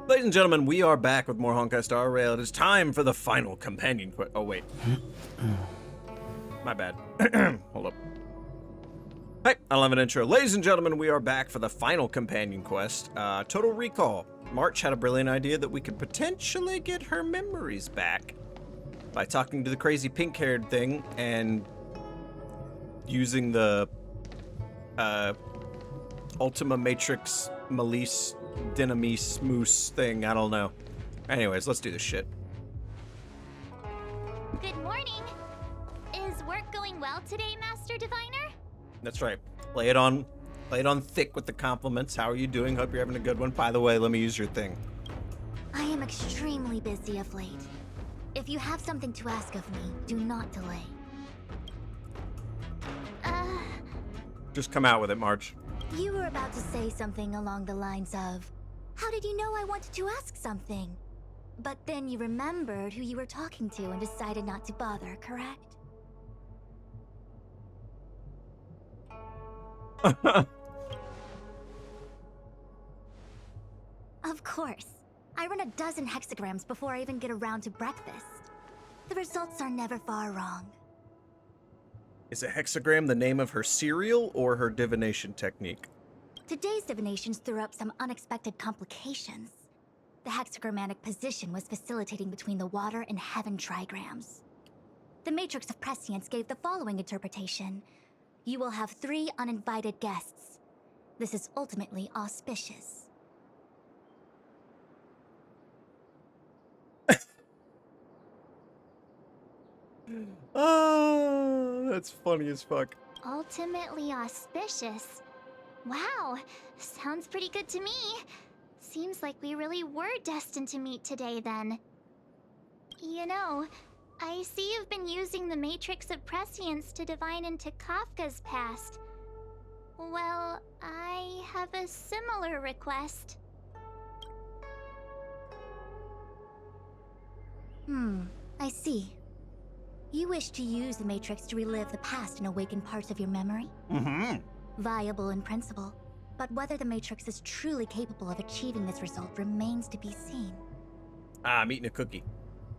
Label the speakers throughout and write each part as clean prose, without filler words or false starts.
Speaker 1: Ladies and gentlemen, we are back with more honkaistarrail. It is time for the final companion quest. Oh, wait. My bad. Hold up. Hey, I'll have an intro. Ladies and gentlemen, we are back for the final companion quest. Total Recall. March had a brilliant idea that we could potentially get her memories back by talking to the crazy pink-haired thing and using the Ultima Matrix Malise Dynamis Moose thing. I don't know. Anyways, let's do this shit.
Speaker 2: Good morning. Is work going well today, Master Diviner?
Speaker 1: That's right. Lay it on thick with the compliments. How are you doing? Hope you're having a good one. By the way, let me use your thing.
Speaker 2: I am extremely busy of late. If you have something to ask of me, do not delay.
Speaker 1: Just come out with it, March.
Speaker 2: You were about to say something along the lines of, how did you know I wanted to ask something? But then you remembered who you were talking to and decided not to bother, correct? Of course. I run a dozen hexagrams before I even get around to breakfast. The results are never far wrong.
Speaker 1: Is a hexagram the name of her cereal or her divination technique?
Speaker 2: Today's divinations threw up some unexpected complications. The hexagrammatic position was facilitating between the water and heaven trigrams. The matrix of prescience gave the following interpretation. You will have 3 uninvited guests. This is ultimately auspicious.
Speaker 1: Oh, that's funny as fuck.
Speaker 2: Ultimately auspicious? Wow, sounds pretty good to me. Seems like we really were destined to meet today then. You know, I see you've been using the matrix of prescience to divine into Kafka's past. Well, I have a similar request. I see. You wish to use the matrix to relive the past and awaken parts of your memory? Viable in principle, but whether the matrix is truly capable of achieving this result remains to be seen.
Speaker 1: I'm eating a cookie.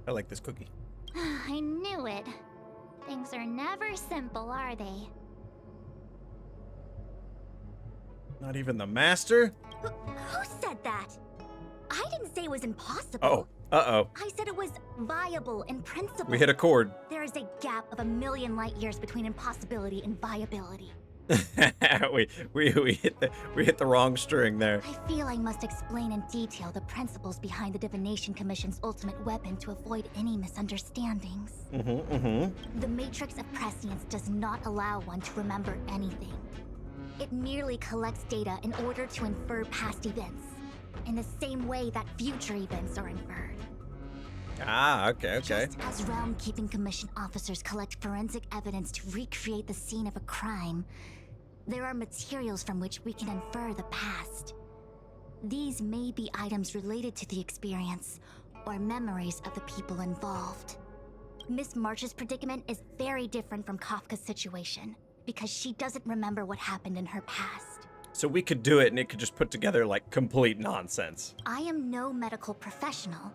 Speaker 1: I like this cookie.
Speaker 2: I knew it. Things are never simple, are they?
Speaker 1: Not even the master?
Speaker 2: Who said that? I didn't say it was impossible.
Speaker 1: Oh, uh-oh.
Speaker 2: I said it was viable in principle.
Speaker 1: We hit a chord.
Speaker 2: There is a gap of 1,000,000 light years between impossibility and viability.
Speaker 1: we hit the wrong string there.
Speaker 2: I feel I must explain in detail the principles behind the Divination Commission's ultimate weapon to avoid any misunderstandings. The Matrix of Prescience does not allow one to remember anything. It merely collects data in order to infer past events, in the same way that future events are inferred.
Speaker 1: Ah, okay.
Speaker 2: Just as Realm-Keeping Commission officers collect forensic evidence to recreate the scene of a crime, there are materials from which we can infer the past. These may be items related to the experience, or memories of the people involved. Miss March's predicament is very different from Kafka's situation, because she doesn't remember what happened in her past.
Speaker 1: So we could do it and it could just put together like complete nonsense.
Speaker 2: I am no medical professional,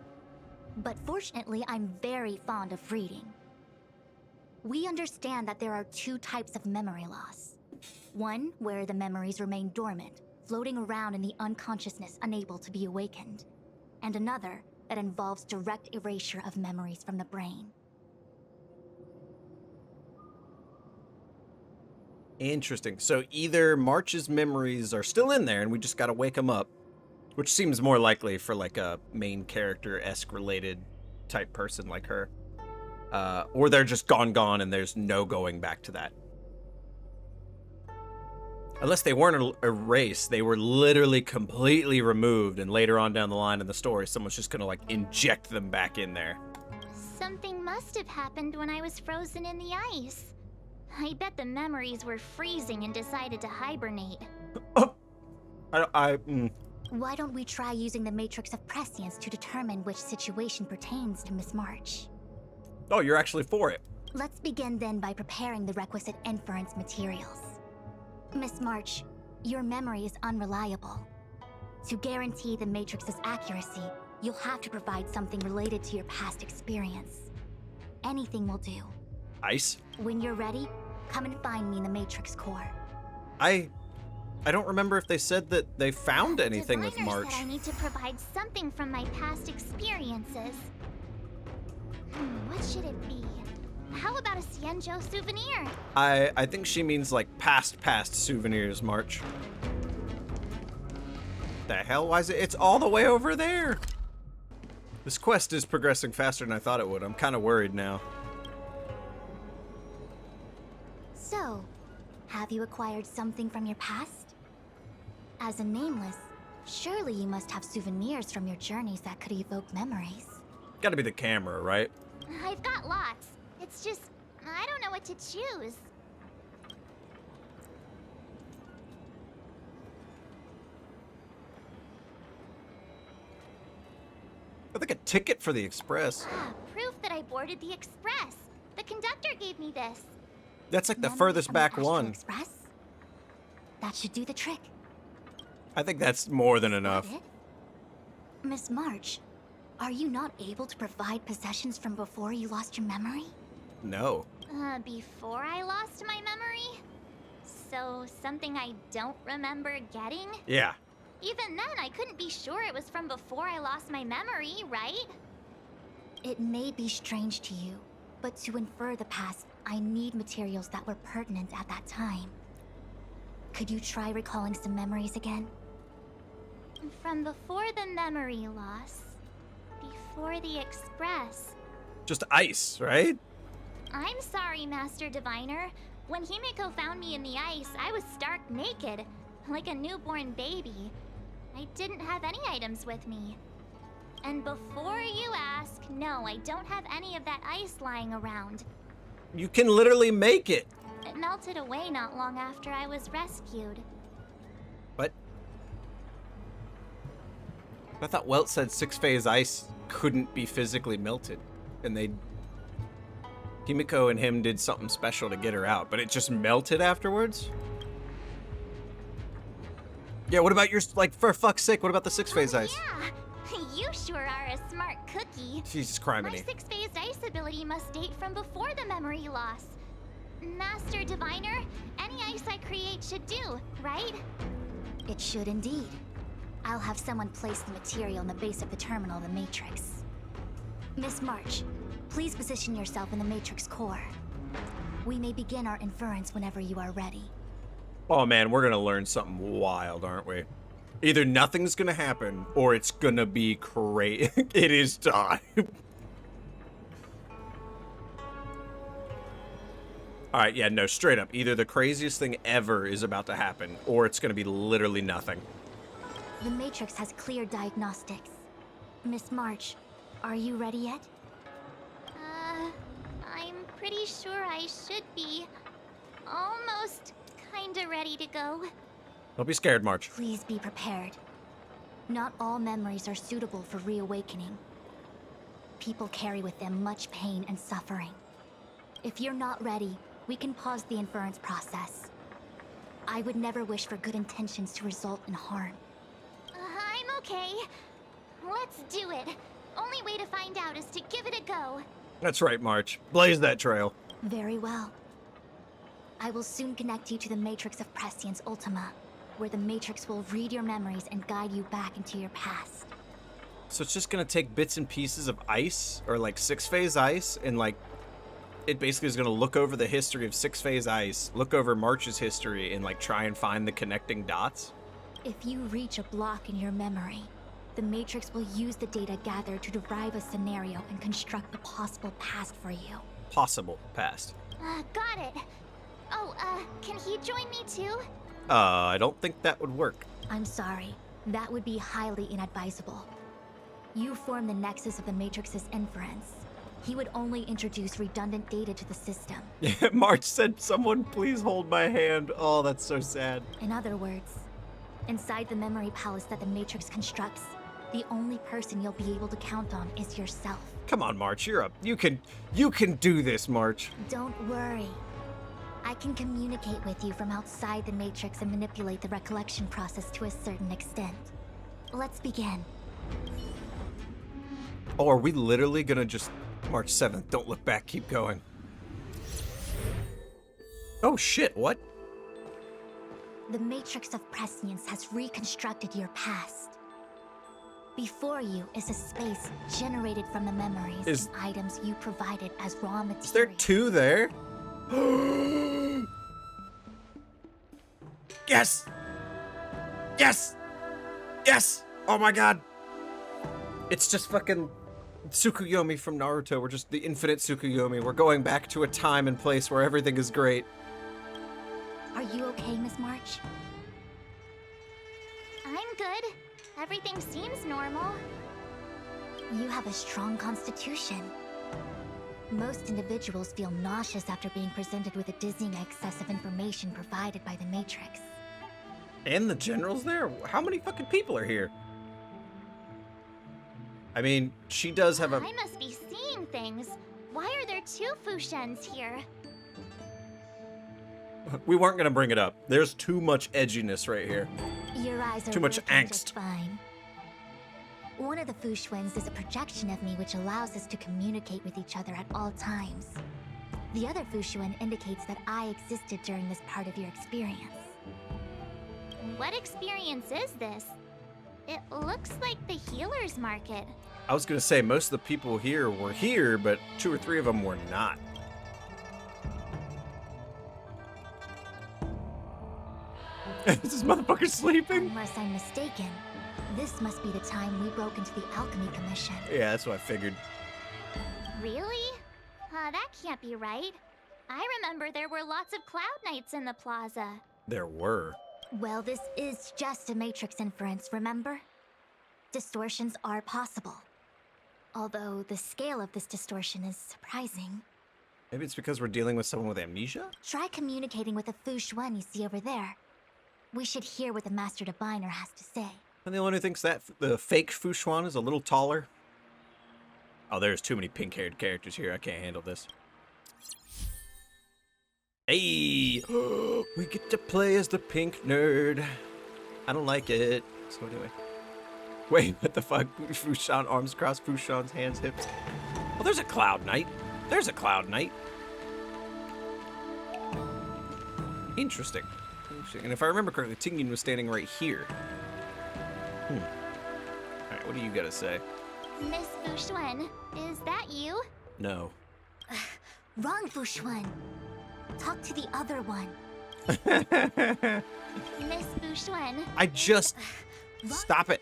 Speaker 2: but fortunately I'm very fond of reading. We understand that there are 2 types of memory loss. One where the memories remain dormant, floating around in the unconsciousness unable to be awakened. And another that involves direct erasure of memories from the brain.
Speaker 1: Interesting. So either March's memories are still in there and we just gotta wake them up, which seems more likely for like a main character-esque related type person like her, or they're just gone and there's no going back to that. Unless they weren't erased, they were literally completely removed, and later on down the line in the story, someone's just gonna like inject them back in there.
Speaker 2: Something must have happened when I was frozen in the ice. I bet the memories were freezing and decided to hibernate. Why don't we try using the Matrix of Prescience to determine which situation pertains to Miss March?
Speaker 1: Oh, you're actually for it.
Speaker 2: Let's begin then by preparing the requisite inference materials. Miss March, your memory is unreliable. To guarantee the Matrix's accuracy, you'll have to provide something related to your past experience. Anything will do.
Speaker 1: Ice?
Speaker 2: When you're ready, come and find me in the Matrix core.
Speaker 1: I don't remember if they said that they found anything with
Speaker 3: Diviner
Speaker 1: March.
Speaker 3: said I need to provide something from my past experiences. What should it be? How about a Xianzhou souvenir?
Speaker 1: I think she means like past souvenirs, March. The hell? Why is it? It's all the way over there. This quest is progressing faster than I thought it would. I'm kind of worried now.
Speaker 2: So, have you acquired something from your past? As a nameless, surely you must have souvenirs from your journeys that could evoke memories.
Speaker 1: Gotta be the camera, right?
Speaker 3: I've got lots. It's just, I don't know what to choose.
Speaker 1: I think a ticket for the express.
Speaker 3: Proof that I boarded the express. The conductor gave me this.
Speaker 1: That's like the
Speaker 2: Memories
Speaker 1: furthest
Speaker 2: from the
Speaker 1: back
Speaker 2: Astral
Speaker 1: one.
Speaker 2: Express? That should do the trick.
Speaker 1: I think that's more than
Speaker 2: Is that
Speaker 1: enough.
Speaker 2: it? Miss March, are you not able to provide possessions from before you lost your memory?
Speaker 1: No.
Speaker 3: Before I lost my memory? So, something I don't remember getting?
Speaker 1: Yeah.
Speaker 3: Even then, I couldn't be sure it was from before I lost my memory, right?
Speaker 2: It may be strange to you, but to infer the past, I need materials that were pertinent at that time. Could you try recalling some memories again?
Speaker 3: From before the memory loss. Before the express.
Speaker 1: Just ice, right?
Speaker 3: I'm sorry, Master Diviner. When Himiko found me in the ice, I was stark naked, like a newborn baby. I didn't have any items with me. And before you ask, no, I don't have any of that ice lying around.
Speaker 1: You can literally make it.
Speaker 3: It melted away not long after I was rescued.
Speaker 1: What? I thought Welt said 6-phase ice couldn't be physically melted. And Himiko and him did something special to get her out, but it just melted afterwards? Yeah, what about your, like, for fuck's sake, what about the 6-phase ice?
Speaker 3: Yeah, you sure are a smart cookie.
Speaker 1: Jesus
Speaker 3: My
Speaker 1: Christ.
Speaker 3: 6-phased ice ability must date from before the memory loss. Master Diviner, any ice I create should do, right?
Speaker 2: It should indeed. I'll have someone place the material in the base of the terminal of the Matrix. Miss March, please position yourself in the Matrix core. We may begin our inference whenever you are ready.
Speaker 1: Oh man, we're gonna learn something wild, aren't we? Either nothing's gonna happen, or it's gonna be crazy. It is time. Alright, yeah, no, straight up. Either the craziest thing ever is about to happen, or it's gonna be literally nothing.
Speaker 2: The Matrix has clear diagnostics. Miss March, are you ready yet?
Speaker 3: I'm pretty sure I should be. Almost kinda ready to go.
Speaker 1: Don't be scared, March.
Speaker 2: Please be prepared. Not all memories are suitable for reawakening. People carry with them much pain and suffering. If you're not ready, we can pause the inference process. I would never wish for good intentions to result in harm.
Speaker 3: I'm okay. Let's do it. Only way to find out is to give it a go.
Speaker 1: That's right, March. Blaze that trail.
Speaker 2: Very well. I will soon connect you to the Matrix of Prescience Ultima, where the Matrix will read your memories and guide you back into your past.
Speaker 1: So it's just gonna take bits and pieces of ice, or like 6-phase ice, and like, it basically is gonna look over the history of 6-phase ice, look over March's history, and like try and find the connecting dots?
Speaker 2: If you reach a block in your memory, the Matrix will use the data gathered to derive a scenario and construct a possible past for you.
Speaker 1: Possible past.
Speaker 3: Got it. Oh, can he join me too?
Speaker 1: I don't think that would work.
Speaker 2: I'm sorry. That would be highly inadvisable. You form the nexus of the Matrix's inference. He would only introduce redundant data to the system.
Speaker 1: March said, someone please hold my hand. Oh, that's so sad.
Speaker 2: In other words, inside the memory palace that the Matrix constructs, the only person you'll be able to count on is yourself.
Speaker 1: Come on, March, you can do this, March.
Speaker 2: Don't worry. I can communicate with you from outside the Matrix and manipulate the recollection process to a certain extent. Let's begin.
Speaker 1: Oh, are we literally gonna just March 7th? Don't look back, keep going. Oh shit, what?
Speaker 2: The Matrix of Prescience has reconstructed your past. Before you is a space generated from the memories and items you provided as raw material.
Speaker 1: Is there 2 there? Yes! Yes! Yes! Oh my god! It's just fucking Tsukuyomi from Naruto. We're just the infinite Tsukuyomi. We're going back to a time and place where everything is great.
Speaker 2: Are you okay, Miss March?
Speaker 3: I'm good. Everything seems normal.
Speaker 2: You have a strong constitution. Most individuals feel nauseous after being presented with a dizzying excess of information provided by the Matrix.
Speaker 1: And the general's there? How many fucking people are here? I mean, she does have a...
Speaker 3: I must be seeing things. Why are there 2 Fu Xuans here?
Speaker 1: We weren't gonna bring it up. There's too much edginess right here.
Speaker 2: Your eyes are
Speaker 1: Too much
Speaker 2: working
Speaker 1: angst.
Speaker 2: just fine. One of the Fu Xuans is a projection of me which allows us to communicate with each other at all times. The other Fu Xuan indicates that I existed during this part of your experience.
Speaker 3: What experience is this? It looks like the healer's market.
Speaker 1: I was gonna say, most of the people here were here, but 2 or 3 of them were not. Is this motherfucker sleeping?
Speaker 2: Unless I'm mistaken, this must be the time we broke into the Alchemy Commission.
Speaker 1: Yeah, that's what I figured.
Speaker 3: Really? That can't be right. I remember there were lots of Cloud Knights in the plaza.
Speaker 1: There were.
Speaker 2: Well, this is just a Matrix inference, remember? Distortions are possible. Although the scale of this distortion is surprising.
Speaker 1: Maybe it's because we're dealing with someone with amnesia?
Speaker 2: Try communicating with the Fu Xuan you see over there. We should hear what the Master Diviner has to say.
Speaker 1: I'm the one who thinks that the fake Fu Xuan is a little taller. Oh, there's too many pink-haired characters here. I can't handle this. Hey! We get to play as the pink nerd. I don't like it. So anyway. Wait, what the fuck? Fu Xuan, arms crossed, Fu Xuan's hands, hips. Oh, there's a Cloud Knight. There's a Cloud Knight. Interesting. And if I remember correctly, Tingyun was standing right here. Alright, what do you gotta say?
Speaker 3: Miss Fu Xuan, is that you?
Speaker 1: No.
Speaker 2: Wrong, Fu Xuan. Talk to the other one.
Speaker 3: Miss Fu Xuan.
Speaker 1: I just... Stop it.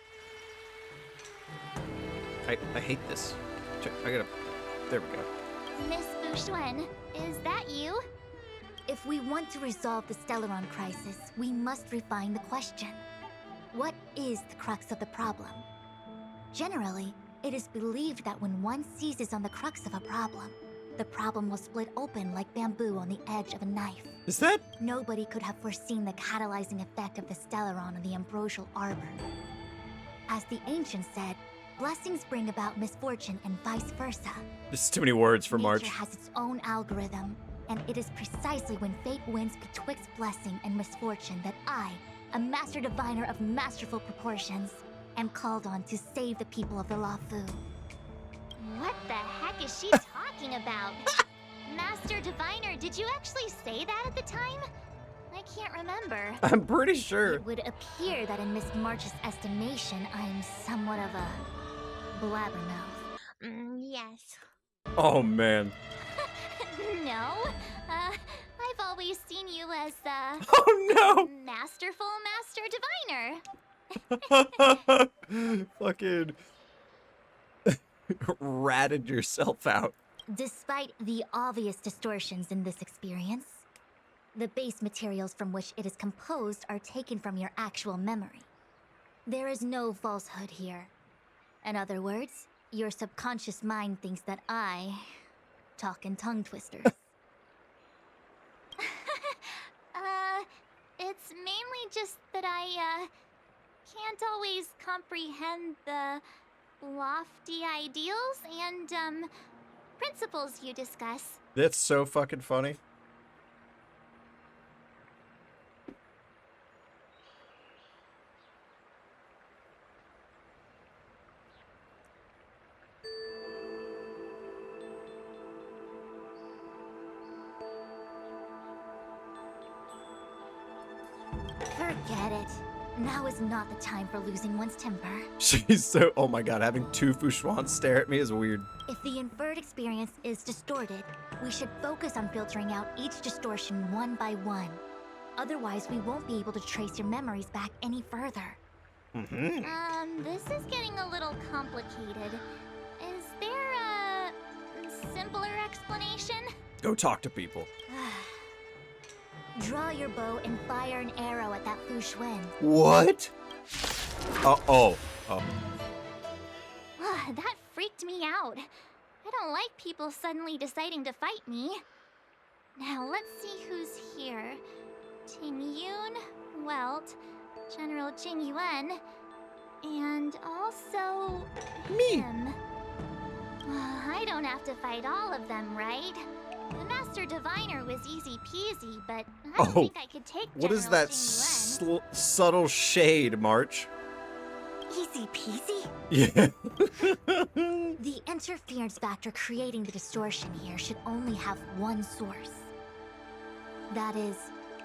Speaker 1: I hate this. I gotta... There we go.
Speaker 3: Miss Fu Xuan, is that you?
Speaker 2: If we want to resolve the Stellaron crisis, we must refine the question. What is the crux of the problem? Generally, it is believed that when one seizes on the crux of a problem, the problem will split open like bamboo on the edge of a knife.
Speaker 1: Is that...
Speaker 2: Nobody could have foreseen the catalyzing effect of the Stellaron on the ambrosial arbor. As the ancients said, blessings bring about misfortune and vice versa.
Speaker 1: This is too many words for March.
Speaker 2: Nature has its own algorithm, and it is precisely when fate wins betwixt blessing and misfortune that I, a master diviner of masterful proportions, am called on to save the people of the Lafu.
Speaker 3: What the heck is she talking about? Master Diviner, did you actually say that at the time? I can't remember.
Speaker 1: I'm pretty sure.
Speaker 2: It would appear that in Miss March's estimation, I am somewhat of a blabbermouth.
Speaker 3: Yes.
Speaker 1: Oh, man.
Speaker 3: No. I've always seen you as,
Speaker 1: Oh,
Speaker 3: masterful Master Diviner.
Speaker 1: Fucking... ratted yourself out.
Speaker 2: Despite the obvious distortions in this experience, the base materials from which it is composed are taken from your actual memory. There is no falsehood here. In other words, your subconscious mind thinks that I talk in tongue twisters.
Speaker 3: It's mainly just that I, can't always comprehend the lofty ideals and, principles you discuss.
Speaker 1: That's so fucking funny.
Speaker 2: Forget it. Now is not the time for losing one's temper.
Speaker 1: She's so... Oh my god, having two Fu Xuan stare at me is weird.
Speaker 2: If the inferred experience is distorted, we should focus on filtering out each distortion one by one. Otherwise, we won't be able to trace your memories back any further.
Speaker 3: This is getting a little complicated. Is there a simpler explanation?
Speaker 1: Go talk to people.
Speaker 2: Draw your bow and fire an arrow at that Fu Xuan.
Speaker 1: What? Oh.
Speaker 3: That freaked me out. I don't like people suddenly deciding to fight me. Now let's see who's here. Ting Yun, Welt, General Jing Yuan, and also him. I don't have to fight all of them, right? The Master Diviner was easy peasy, but I don't think I could take
Speaker 1: What is that subtle shade, March?
Speaker 2: Easy peasy?
Speaker 1: Yeah.
Speaker 2: The interference factor creating the distortion here should only have one source. That is,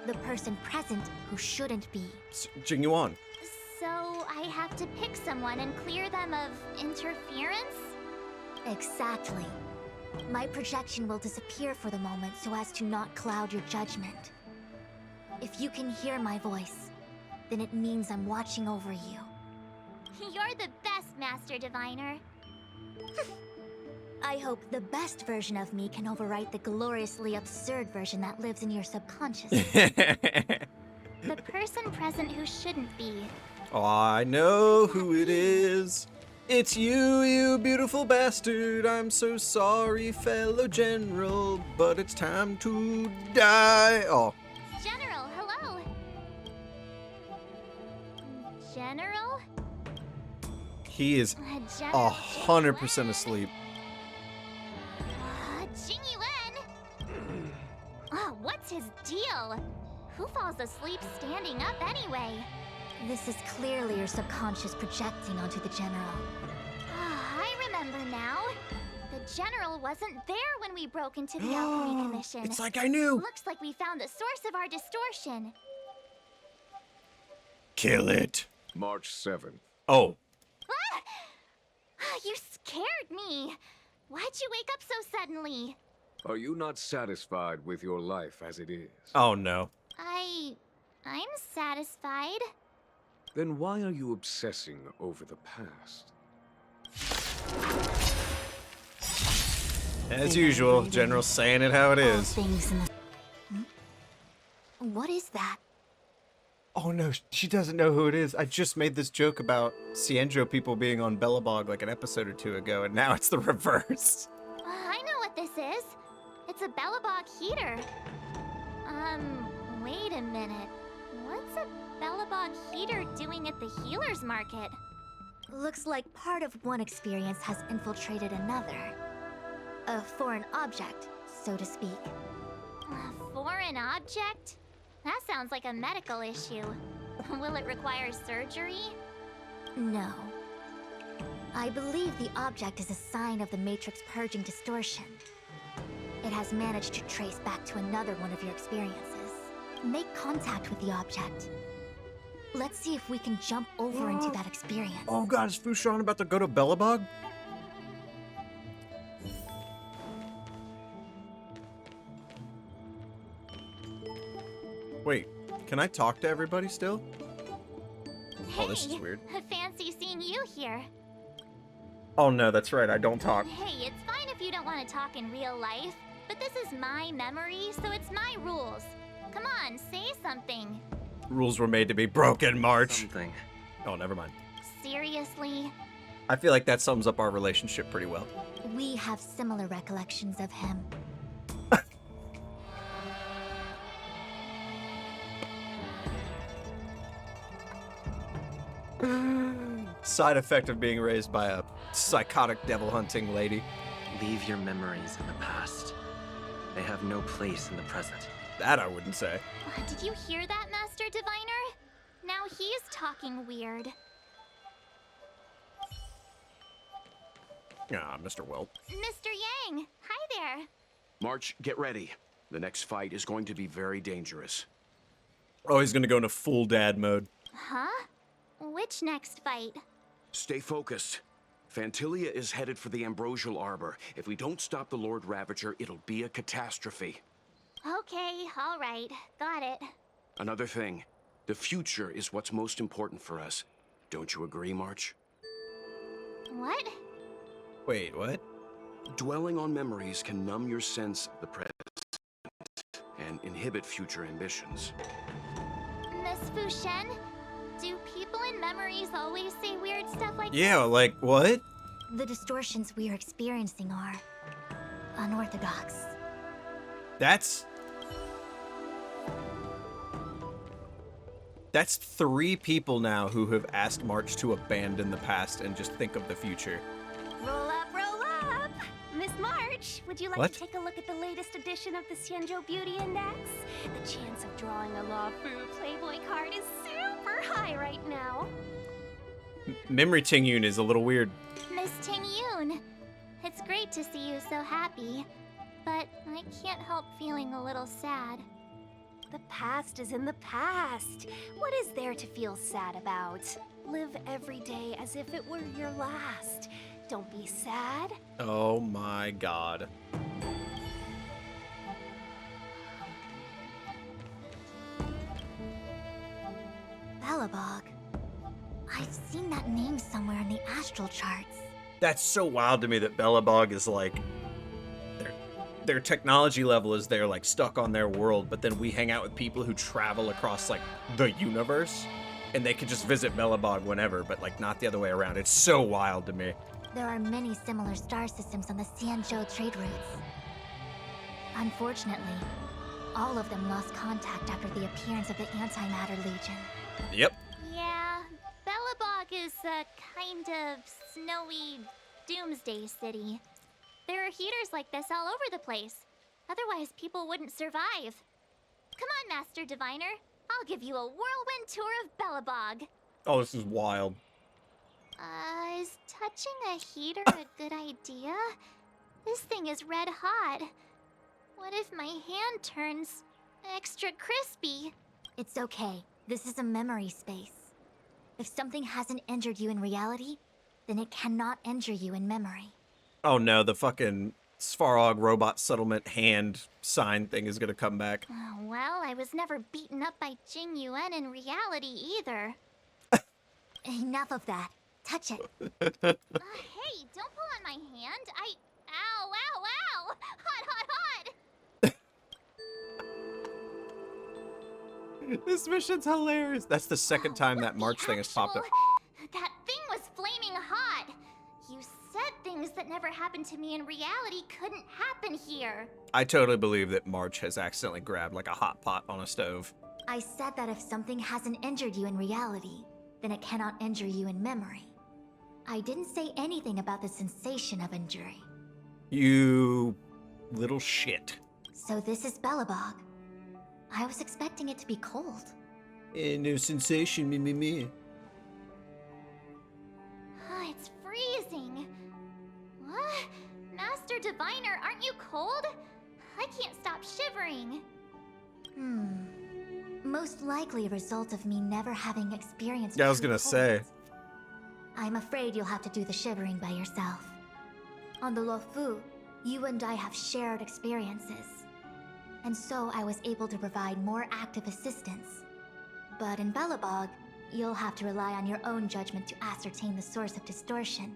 Speaker 2: the person present who shouldn't be.
Speaker 1: Jing Yuan.
Speaker 3: So I have to pick someone and clear them of interference?
Speaker 2: Exactly. My projection will disappear for the moment so as to not cloud your judgment. If you can hear my voice, then it means I'm watching over you.
Speaker 3: You're the best, Master Diviner.
Speaker 2: I hope the best version of me can overwrite the gloriously absurd version that lives in your subconscious.
Speaker 3: The person present who shouldn't be.
Speaker 1: Oh, I know who it is. It's you, you beautiful bastard. I'm so sorry, fellow general, but it's time to die. Oh.
Speaker 3: General, hello. General?
Speaker 1: He is
Speaker 3: General
Speaker 1: 100% asleep.
Speaker 3: Jing Yuan? Oh, what's his deal? Who falls asleep standing up anyway?
Speaker 2: This is clearly your subconscious projecting onto the general.
Speaker 3: I remember now. The general wasn't there when we broke into the Alchemy Commission.
Speaker 1: It's like I knew.
Speaker 3: Looks like we found the source of our distortion.
Speaker 1: Kill it.
Speaker 4: March 7th.
Speaker 1: Oh.
Speaker 3: You scared me. Why'd you wake up so suddenly?
Speaker 4: Are you not satisfied with your life as it is?
Speaker 1: Oh no.
Speaker 3: I'm satisfied.
Speaker 4: Then why are you obsessing over the past?
Speaker 1: As usual, General saying it how it
Speaker 2: All
Speaker 1: is.
Speaker 2: things in the... What is that?
Speaker 1: Oh no, she doesn't know who it is. I just made this joke about Cienjo people being on Bellabog like an episode or two ago, and now it's the reverse.
Speaker 3: I know what this is. It's a Bellabog heater. Wait a minute. What's a Bellabog heater doing at the healer's market?
Speaker 2: Looks like part of one experience has infiltrated another. A foreign object, so to speak.
Speaker 3: A foreign object? That sounds like a medical issue. Will it require surgery?
Speaker 2: No. I believe the object is a sign of the Matrix purging distortion. It has managed to trace back to another one of your experiences. Make contact with the object. Let's see if we can jump over into that experience.
Speaker 1: Oh god, is Fu Xuan about to go to Bellabog? Wait, can I talk to everybody still?
Speaker 3: Hey,
Speaker 1: Oh, this is weird.
Speaker 3: Fancy seeing you here.
Speaker 1: Oh no, that's right, I don't talk.
Speaker 3: Hey, it's fine if you don't want to talk in real life, but this is my memory, so it's my rules. Come on, say something.
Speaker 1: Rules were made to be broken, March.
Speaker 5: Something.
Speaker 1: Oh, never mind.
Speaker 3: Seriously?
Speaker 1: I feel like that sums up our relationship pretty well.
Speaker 2: We have similar recollections of him.
Speaker 1: Side effect of being raised by a psychotic devil hunting lady.
Speaker 5: Leave your memories in the past. They have no place in the present.
Speaker 1: That I wouldn't say.
Speaker 3: Did you hear that, Master Diviner? Now he's talking weird.
Speaker 1: Ah, Mr. Welt.
Speaker 3: Mr. Yang, hi there.
Speaker 6: March, get ready. The next fight is going to be very dangerous.
Speaker 1: Oh, he's gonna go into full dad mode.
Speaker 3: Huh? Which next fight?
Speaker 6: Stay focused. Fantilia is headed for the Ambrosial Arbor. If we don't stop the Lord Ravager, it'll be a catastrophe.
Speaker 3: Okay, alright. Got it.
Speaker 6: Another thing, the future is what's most important for us. Don't you agree, March?
Speaker 3: What?
Speaker 1: Wait, what?
Speaker 6: Dwelling on memories can numb your sense of the present and inhibit future ambitions.
Speaker 3: Miss Fu Xuan? Do people in memories always say weird stuff like
Speaker 1: Yeah, like, what?
Speaker 2: The distortions we are experiencing are unorthodox.
Speaker 1: That's 3 people now who have asked March to abandon the past and just think of the future.
Speaker 7: Roll up, roll up! Miss March, would you like
Speaker 1: What?
Speaker 7: to take a look at the latest edition of the Xianzhou Beauty Index? The chance of drawing a Law Fu Playboy card is super high right now.
Speaker 1: Memory Tingyun is a little weird.
Speaker 3: Miss Ting Yoon. It's great to see you so happy, but I can't help feeling a little sad.
Speaker 7: The past is in the past. What is there to feel sad about? Live every day as if it were your last. Don't be sad.
Speaker 1: Oh my god.
Speaker 2: Belobog. I've seen that name somewhere in the astral charts.
Speaker 1: That's so wild to me that Belobog is like their technology level is they're like stuck on their world, but then we hang out with people who travel across like the universe and they can just visit Belobog whenever, but like not the other way around. It's so wild to me.
Speaker 2: There are many similar star systems on the Xianzhou trade routes. Unfortunately, all of them lost contact after the appearance of the Antimatter Legion.
Speaker 1: Yep.
Speaker 3: Yeah, Belobog is a kind of snowy doomsday city. There are heaters like this all over the place. Otherwise, people wouldn't survive. Come on, Master Diviner. I'll give you a whirlwind tour of Belobog.
Speaker 1: Oh, this is wild.
Speaker 3: Is touching a heater a good idea? This thing is red hot. What if my hand turns extra crispy?
Speaker 2: It's okay. This is a memory space. If something hasn't injured you in reality, then it cannot injure you in memory.
Speaker 1: Oh no, the fucking Svarog robot settlement hand sign thing is gonna come back.
Speaker 3: Oh, well, I was never beaten up by Jing Yuan in reality either.
Speaker 2: Enough of that. Touch it.
Speaker 3: Hey, don't pull on my hand. Ow, ow, ow! Hot, hot, hot!
Speaker 1: This mission's hilarious. That's the second time that March thing has popped up.
Speaker 3: That thing was flaming hot. You said things that never happened to me in reality couldn't happen here.
Speaker 1: I totally believe that March has accidentally grabbed like a hot pot on a stove.
Speaker 2: I said that if something hasn't injured you in reality, then it cannot injure you in memory. I didn't say anything about the sensation of injury.
Speaker 1: You little shit.
Speaker 2: So this is Belobog. I was expecting it to be cold.
Speaker 1: No sensation, me.
Speaker 3: It's freezing. What? Master Diviner, aren't you cold? I can't stop shivering.
Speaker 2: Most likely a result of me never having experienced
Speaker 1: Yeah, I was
Speaker 2: true
Speaker 1: gonna
Speaker 2: cold.
Speaker 1: say.
Speaker 2: I'm afraid you'll have to do the shivering by yourself. On the Luofu, you and I have shared experiences. And so I was able to provide more active assistance. But in Belobog, you'll have to rely on your own judgment to ascertain the source of distortion,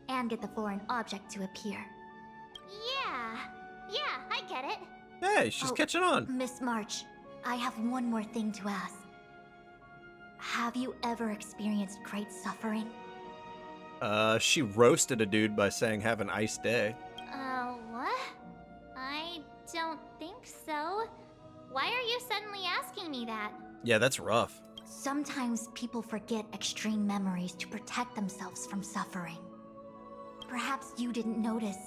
Speaker 2: and get the foreign object to appear.
Speaker 3: Yeah, I get it.
Speaker 1: Hey, she's catching on.
Speaker 2: Miss March, I have one more thing to ask. Have you ever experienced great suffering?
Speaker 1: She roasted a dude by saying have a nice day.
Speaker 3: What? I don't think so. Why are you suddenly asking me that?
Speaker 1: Yeah, that's rough.
Speaker 2: Sometimes people forget extreme memories to protect themselves from suffering. Perhaps you didn't notice,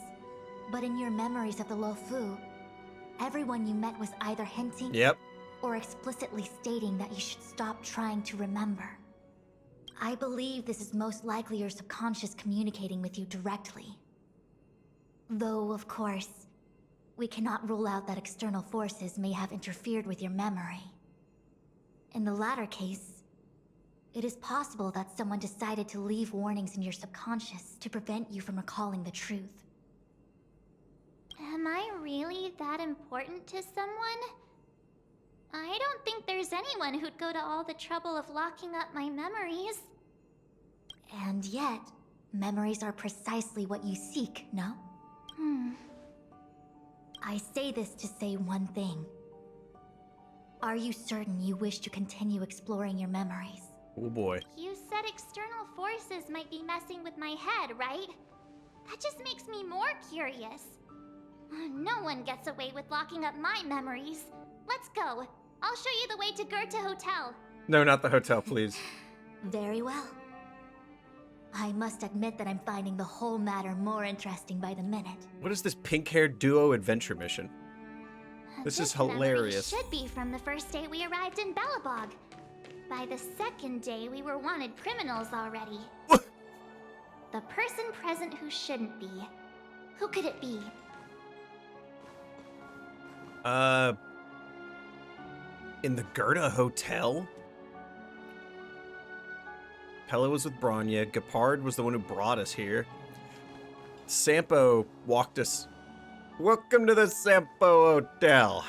Speaker 2: but in your memories of the Luofu, everyone you met was either hinting
Speaker 1: Yep.
Speaker 2: or explicitly stating that you should stop trying to remember. I believe this is most likely your subconscious communicating with you directly. Though, of course, we cannot rule out that external forces may have interfered with your memory. In the latter case, it is possible that someone decided to leave warnings in your subconscious to prevent you from recalling the truth.
Speaker 3: Am I really that important to someone? I don't think there's anyone who'd go to all the trouble of locking up my memories.
Speaker 2: And yet, memories are precisely what you seek, no? I say this to say one thing. Are you certain you wish to continue exploring your memories?
Speaker 1: Oh boy.
Speaker 3: You said external forces might be messing with my head, right? That just makes me more curious. No one gets away with locking up my memories. Let's go. I'll show you the way to Goethe Hotel.
Speaker 1: No, not the hotel, please.
Speaker 2: Very well. I must admit that I'm finding the whole matter more interesting by the minute.
Speaker 1: What is this pink-haired duo adventure mission? This is hilarious.
Speaker 3: Memory should be from the first day we arrived in Belobog. By the second day, we were wanted criminals already. The person present who shouldn't be. Who could it be?
Speaker 1: In the Goethe Hotel? Pella was with Branya. Gepard was the one who brought us here. Sampo walked us. Welcome to the Sampo Hotel.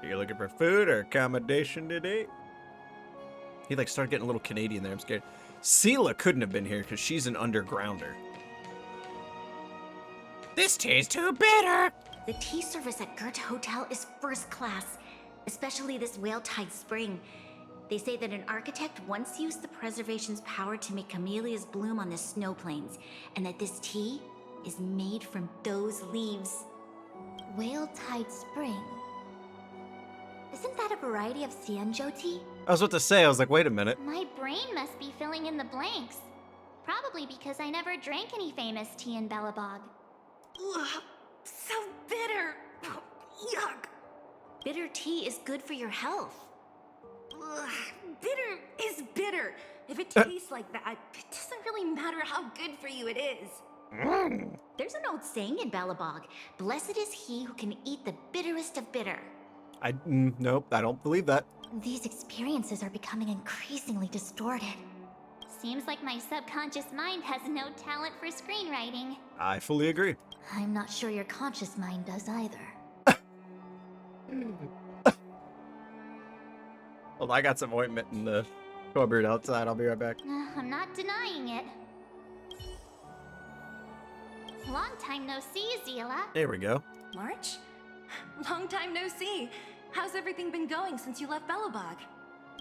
Speaker 1: Are you looking for food or accommodation today? He like started getting a little Canadian there. I'm scared. Sela couldn't have been here because she's an undergrounder. This tastes too bitter.
Speaker 2: The tea service at Goethe Hotel is first class, especially this whale-tide spring. They say that an architect once used the preservation's power to make camellias bloom on the snow plains, and that this tea is made from those leaves. Whale-tide spring? Isn't that a variety of Xianzhou tea?
Speaker 1: I was about to say, I was like, wait a minute.
Speaker 3: My brain must be filling in the blanks. Probably because I never drank any famous tea in Belobog.
Speaker 2: Ugh, so bitter. Yuck. Bitter tea is good for your health.
Speaker 8: Ugh, bitter is bitter. If it tastes like that, it doesn't really matter how good for you it is.
Speaker 2: There's an old saying in Belobog, blessed is he who can eat the bitterest of bitter.
Speaker 1: Nope, I don't believe that.
Speaker 2: These experiences are becoming increasingly distorted.
Speaker 3: Seems like my subconscious mind has no talent for screenwriting.
Speaker 1: I fully agree.
Speaker 2: I'm not sure your conscious mind does either.
Speaker 1: Well, I got some ointment in the cupboard outside. I'll be right back.
Speaker 3: I'm not denying it. Long time no see, Zila.
Speaker 1: There we go.
Speaker 8: March? Long time no see. How's everything been going since you left Belobog?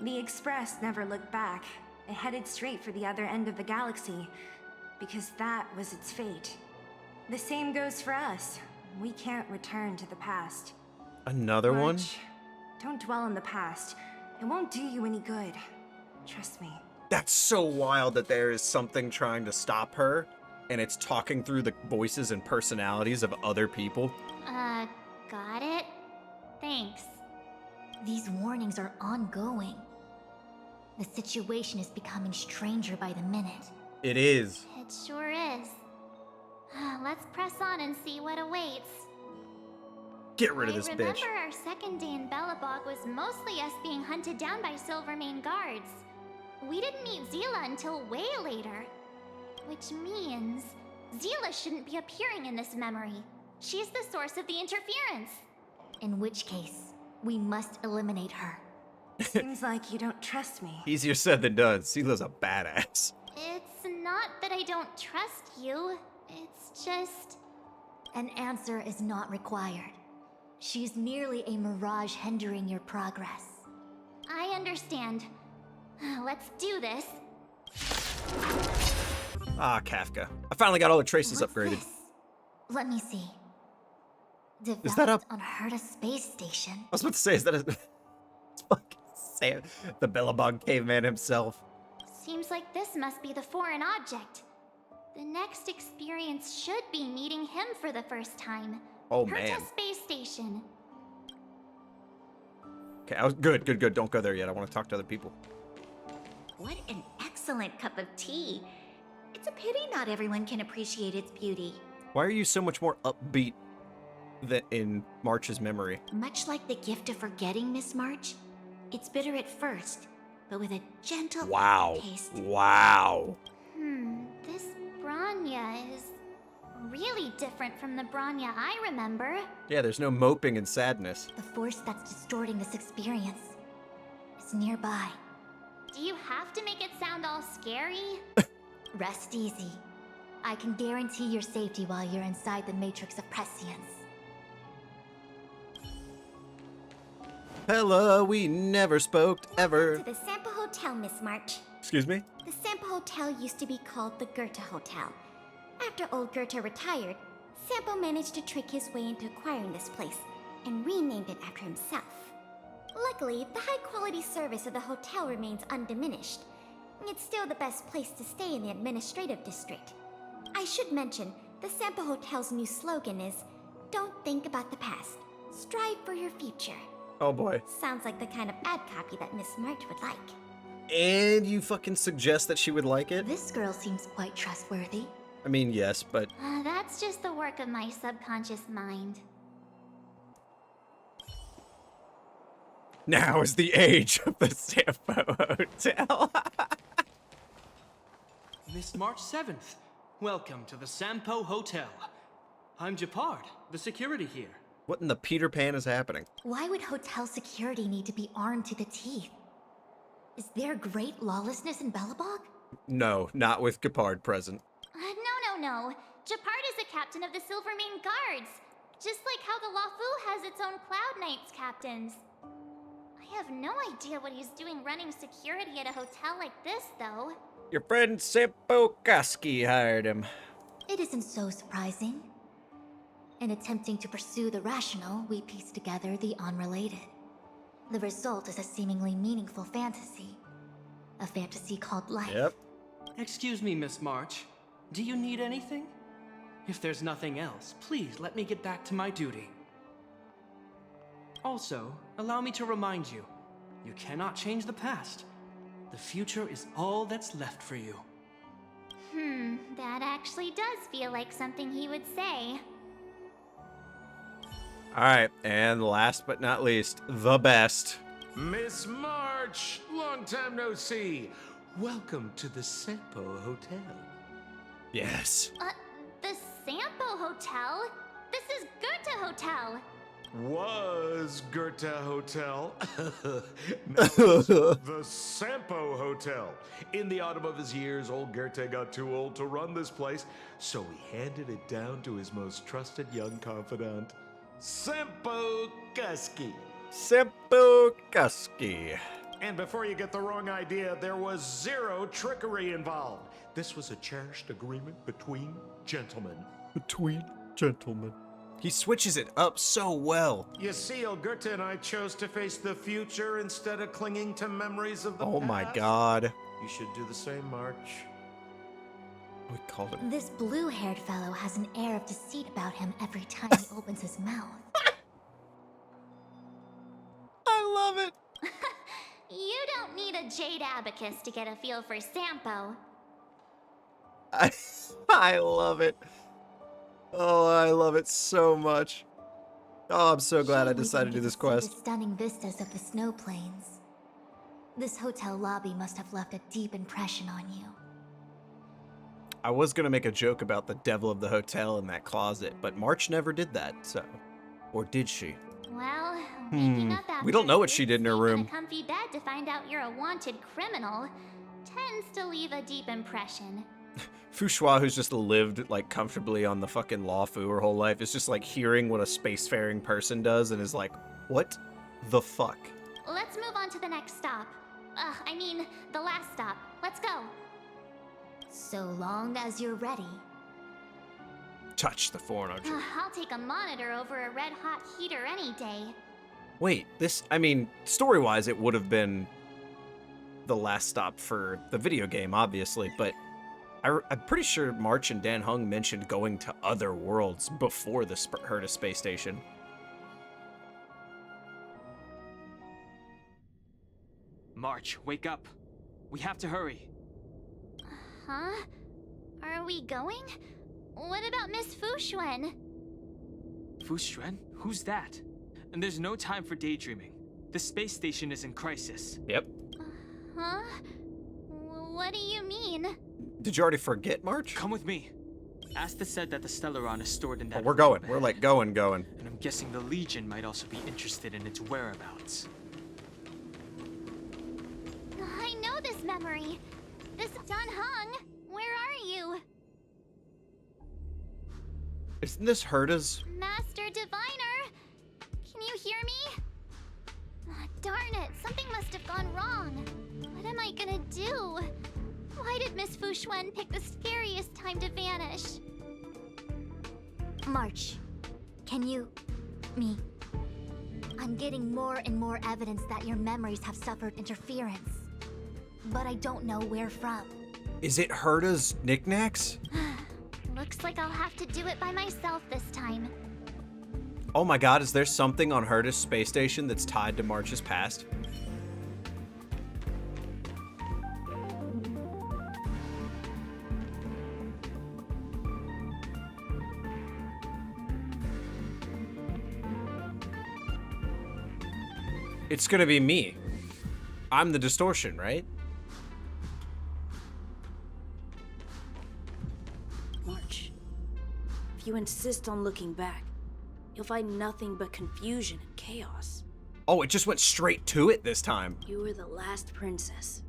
Speaker 8: The Express never looked back. It headed straight for the other end of the galaxy, because that was its fate. The same goes for us. We can't return to the past.
Speaker 1: Another one?
Speaker 8: March, don't dwell on the past. It won't do you any good. Trust me.
Speaker 1: That's so wild that there is something trying to stop her, and it's talking through the voices and personalities of other people.
Speaker 3: Got it? Thanks.
Speaker 2: These warnings are ongoing. The situation is becoming stranger by the minute.
Speaker 1: It is.
Speaker 3: It sure is. Let's press on and see what awaits.
Speaker 1: Get rid of this
Speaker 3: I
Speaker 1: bitch.
Speaker 3: remember our second day in Belobog was mostly us being hunted down by Silvermane guards. We didn't meet Zila until way later. Which means Zila shouldn't be appearing in this memory. She's the source of the interference.
Speaker 2: In which case, we must eliminate her.
Speaker 8: Seems like you don't trust me.
Speaker 1: Easier said than done. Sila's a badass.
Speaker 3: It's not that I don't trust you. It's just...
Speaker 2: An answer is not required. She's merely a mirage hindering your progress.
Speaker 3: I understand. Let's do this.
Speaker 1: Ah, Kafka. I finally got all the traces
Speaker 2: What's
Speaker 1: upgraded.
Speaker 2: this? Let me see. Developed
Speaker 1: Is that a...
Speaker 2: on Herta space station.
Speaker 1: I was about to say, is that a... It's fucking Sam, the Billabong caveman himself.
Speaker 3: Seems like this must be the foreign object. The next experience should be meeting him for the first time.
Speaker 1: Oh,
Speaker 3: Herta
Speaker 1: man.
Speaker 3: space station.
Speaker 1: Okay, I was good. Don't go there yet. I want to talk to other people.
Speaker 2: What an excellent cup of tea. It's a pity not everyone can appreciate its beauty.
Speaker 1: Why are you so much more upbeat than in March's memory?
Speaker 2: Much like the gift of forgetting, Miss March, it's bitter at first, but with a gentle
Speaker 1: Wow.
Speaker 2: taste.
Speaker 1: Wow.
Speaker 3: This Bronya is really different from the Bronya I remember.
Speaker 1: Yeah, there's no moping and sadness.
Speaker 2: The force that's distorting this experience is nearby.
Speaker 3: Do you have to make it sound all scary?
Speaker 2: Rest easy. I can guarantee your safety while you're inside the matrix of prescience.
Speaker 1: Hello, we never spoke ever.
Speaker 7: To the Sampo Hotel, Miss March.
Speaker 1: Excuse me?
Speaker 7: The Sampo Hotel used to be called the Goethe Hotel. After old Goethe retired, Sampo managed to trick his way into acquiring this place and renamed it after himself. Luckily, the high-quality service of the hotel remains undiminished. It's still the best place to stay in the administrative district. I should mention, the Sampo Hotel's new slogan is, "Don't think about the past. Strive for your future."
Speaker 1: Oh boy.
Speaker 7: Sounds like the kind of ad copy that Miss March would like.
Speaker 1: And you fucking suggest that she would like it?
Speaker 2: This girl seems quite trustworthy.
Speaker 1: I mean, yes, but
Speaker 3: That's just the work of my subconscious mind.
Speaker 1: now is the age of the Sampo Hotel.
Speaker 9: Miss March 7th, welcome to the Sampo Hotel. I'm Japard, the security here.
Speaker 1: What in the Peter Pan is happening?
Speaker 2: Why would hotel security need to be armed to the teeth? Is there great lawlessness in Belobog?
Speaker 1: No, not with Gepard present.
Speaker 3: No. Japard is the captain of the Silvermane Guards. Just like how the Lafu has its own Cloud Knights captains. I have no idea what he's doing running security at a hotel like this, though.
Speaker 1: Your friend Sampo Kaski hired him.
Speaker 2: It isn't so surprising. In attempting to pursue the rational, we piece together the unrelated. The result is a seemingly meaningful fantasy. A fantasy called life.
Speaker 1: Yep.
Speaker 9: Excuse me, Miss March. Do you need anything? If there's nothing else, please let me get back to my duty. Also, allow me to remind you, you cannot change the past. The future is all that's left for you.
Speaker 3: That actually does feel like something he would say.
Speaker 1: Alright, and last but not least, the best.
Speaker 6: Miss March, long time no see. Welcome to the Sampo Hotel.
Speaker 1: Yes.
Speaker 3: The Sampo Hotel? This is Goethe Hotel.
Speaker 6: Was Goethe Hotel. Now it's the Sampo Hotel. In the autumn of his years, old Goethe got too old to run this place, so he handed it down to his most trusted young confidant, Sampo Kaski.
Speaker 1: Sampo Kaski.
Speaker 6: And before you get the wrong idea, there was zero trickery involved. This was a cherished agreement between gentlemen.
Speaker 1: Between gentlemen. He switches it up so well.
Speaker 6: You see, old Goethe and I chose to face the future instead of clinging to memories of the past.
Speaker 1: Oh my god.
Speaker 6: You should do the same, March.
Speaker 1: We called him.
Speaker 2: This blue-haired fellow has an air of deceit about him every time he opens his mouth.
Speaker 1: I love it.
Speaker 3: You don't need a jade abacus to get a feel for Sampo.
Speaker 1: I love it. Oh, I love it so much. Oh, I'm so glad I
Speaker 2: Surely we
Speaker 1: decided to do
Speaker 2: get
Speaker 1: this
Speaker 2: see
Speaker 1: quest.
Speaker 2: The stunning vistas of the snow plains. This hotel lobby must have left a deep impression on you.
Speaker 1: I was gonna make a joke about the devil of the hotel in that closet, but March never did that, so. Or did she?
Speaker 3: Well, waking up after
Speaker 1: We don't know what
Speaker 3: a
Speaker 1: she
Speaker 3: good
Speaker 1: did in her
Speaker 3: sleep
Speaker 1: room.
Speaker 3: a comfy bed to find out you're a wanted criminal tends to leave a deep impression.
Speaker 1: Fu Xuan, who's just lived like comfortably on the fucking Lafu her whole life, is just like hearing what a spacefaring person does and is like, what the fuck?
Speaker 3: Let's move on to the next stop. The last stop. Let's go.
Speaker 2: So long as you're ready.
Speaker 1: Touch the foreign object.
Speaker 3: I'll take a monitor over a red-hot heater any day.
Speaker 1: Wait, story-wise, it would have been the last stop for the video game, obviously, but I'm pretty sure March and Dan Hung mentioned going to other worlds before the Herta space station.
Speaker 10: March, wake up. We have to hurry.
Speaker 3: Huh? Are we going? What about Miss Fu Xuan?
Speaker 10: Fu Xuan? Who's that? And there's no time for daydreaming. The space station is in crisis.
Speaker 1: Yep.
Speaker 3: Huh? What do you mean?
Speaker 1: Did you already forget, March?
Speaker 10: Come with me. Asta said that the Stellaron is stored in that
Speaker 1: Oh, we're going.
Speaker 10: room.
Speaker 1: We're like going.
Speaker 10: And I'm guessing the Legion might also be interested in its whereabouts.
Speaker 3: I know this memory. This Don Hung. Where are you?
Speaker 1: Isn't this Herta's?
Speaker 3: Master Diviner! Can you hear me? Ah, darn it, something must have gone wrong. What am I gonna do? Why did Miss Fu Xuan pick the scariest time to vanish?
Speaker 2: March, can you... me? I'm getting more and more evidence that your memories have suffered interference. But I don't know where from.
Speaker 1: Is it Herta's knickknacks?
Speaker 3: Looks like I'll have to do it by myself this time.
Speaker 1: Oh my god, is there something on Herta's space station that's tied to March's past? It's gonna be me. I'm the distortion, right?
Speaker 11: March, if you insist on looking back, you'll find nothing but confusion and chaos.
Speaker 1: Oh, it just went straight to it this time.
Speaker 11: You were the last princess,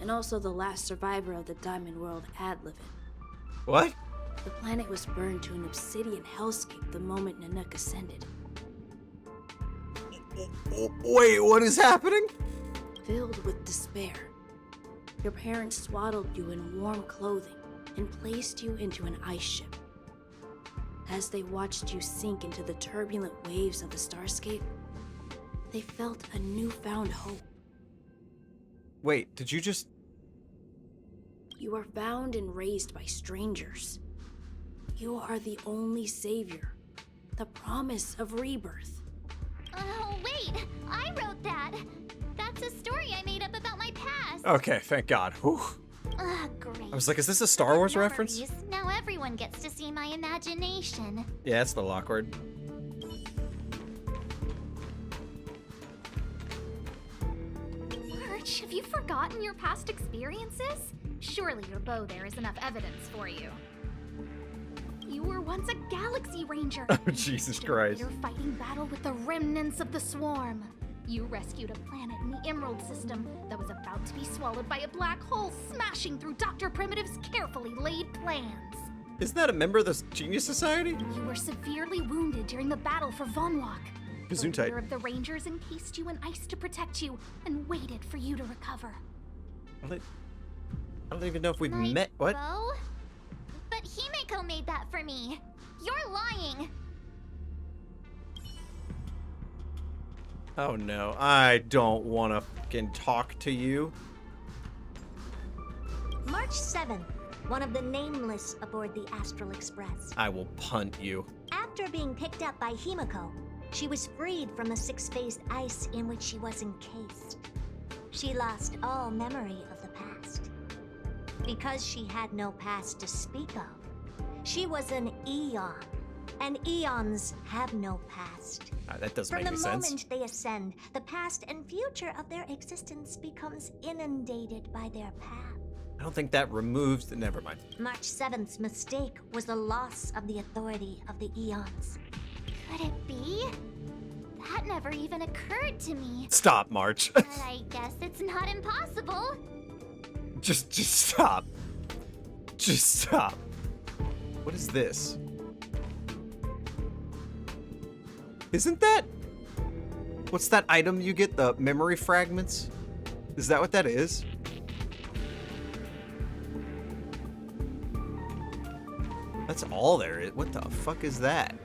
Speaker 11: and also the last survivor of the Diamond World Adlivin.
Speaker 1: What?
Speaker 11: The planet was burned to an obsidian hellscape the moment Nanook ascended.
Speaker 1: Wait, what is happening?
Speaker 11: Filled with despair, your parents swaddled you in warm clothing and placed you into an ice ship. As they watched you sink into the turbulent waves of the starscape, they felt a newfound hope.
Speaker 1: Wait, did you just...
Speaker 11: You are found and raised by strangers. You are the only savior, the promise of rebirth.
Speaker 3: Oh, wait! I wrote that! That's a story I made up about my past!
Speaker 1: Okay, thank God. Whew.
Speaker 3: Great.
Speaker 1: I was like, is this a Star Wars reference?
Speaker 3: Memories. Now everyone gets to see my imagination.
Speaker 1: Yeah, it's a little awkward.
Speaker 12: March, have you forgotten your past experiences? Surely your bow there is enough evidence for you. You were once a galaxy ranger.
Speaker 1: Oh, Jesus Christ.
Speaker 12: You're fighting battle with the remnants of the swarm. You rescued a planet in the Emerald system that was about to be swallowed by a black hole, smashing through Dr. Primitive's carefully laid plans.
Speaker 1: Isn't that a member of the Genius Society?
Speaker 12: You were severely wounded during the battle for Vonwalk. The
Speaker 1: Gesundheit.
Speaker 12: leader of the Rangers encased you in ice to protect you and waited for you to recover.
Speaker 1: I don't even know if we've
Speaker 3: My
Speaker 1: met. What?
Speaker 3: bow? But Himeko made that for me. You're lying.
Speaker 1: Oh no, I don't want to fucking talk to you.
Speaker 2: March 7th, one of the nameless aboard the Astral Express.
Speaker 1: I will punt you.
Speaker 2: After being picked up by Himeko, she was freed from the six-phased ice in which she was encased. She lost all memory of the past. Because she had no past to speak of, she was an eon, and eons have no past.
Speaker 1: That doesn't
Speaker 2: From
Speaker 1: make any
Speaker 2: the
Speaker 1: sense.
Speaker 2: moment they ascend, the past and future of their existence becomes inundated by their path.
Speaker 1: I don't think that removes the... Never mind.
Speaker 2: March 7th's mistake was the loss of the authority of the eons.
Speaker 3: Could it be? That never even occurred to me.
Speaker 1: Stop, March.
Speaker 3: But I guess it's not impossible.
Speaker 1: Just stop. Just stop. What is this? Isn't that... What's that item you get? The memory fragments? Is that what that is? That's all there is. What the fuck is that?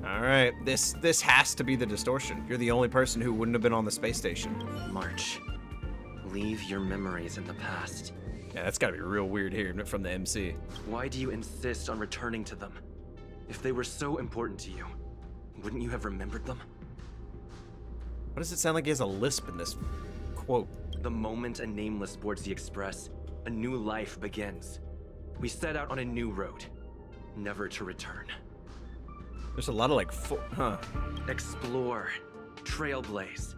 Speaker 1: Alright, this has to be the distortion. You're the only person who wouldn't have been on the space station.
Speaker 5: March, leave your memories in the past.
Speaker 1: Yeah, that's gotta be real weird hearing it from the MC.
Speaker 5: Why do you insist on returning to them? If they were so important to you, wouldn't you have remembered them?
Speaker 1: Why does it sound like he has a lisp in this quote?
Speaker 5: The moment a nameless boards the Express, a new life begins. We set out on a new road, never to return.
Speaker 1: There's a lot of like,
Speaker 5: Explore, trailblaze,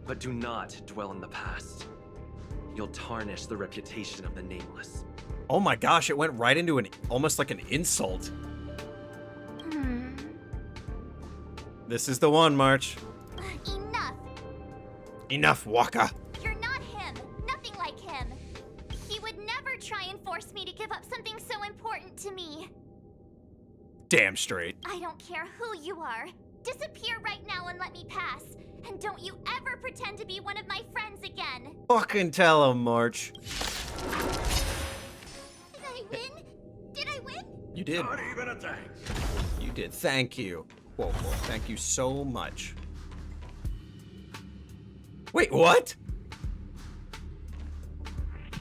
Speaker 5: but do not dwell in the past. You'll tarnish the reputation of the Nameless.
Speaker 1: Oh my gosh, it went right into almost like an insult. This is the one, March.
Speaker 3: Enough!
Speaker 1: Enough, Waka.
Speaker 3: You're not him. Nothing like him. He would never try and force me to give up something so important to me.
Speaker 1: Damn straight.
Speaker 3: I don't care who you are. Disappear right now and let me pass. And don't you ever pretend to be one of my friends again.
Speaker 1: Fucking tell him, March.
Speaker 3: Did I win? Did I win?
Speaker 1: You did.
Speaker 6: Not even a thanks.
Speaker 1: You did. Thank you. Whoa, whoa, thank you so much. Wait, what?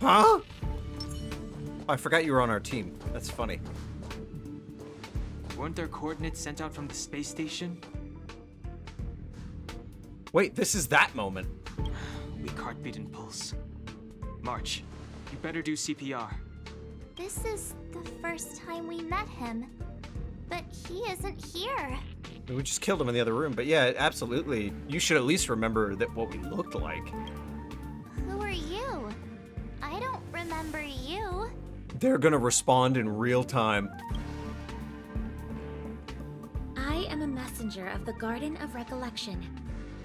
Speaker 1: Huh? I forgot you were on our team. That's funny.
Speaker 10: Weren't there coordinates sent out from the space station?
Speaker 1: Wait, this is that moment.
Speaker 10: Weak heartbeat and pulse. March, you better do CPR.
Speaker 3: This is the first time we met him. But he isn't here.
Speaker 1: We just killed him in the other room, but yeah, absolutely. You should at least remember that what we looked like.
Speaker 3: Who are you? I don't remember you.
Speaker 1: They're gonna respond in real time.
Speaker 11: I am a messenger of the Garden of Recollection.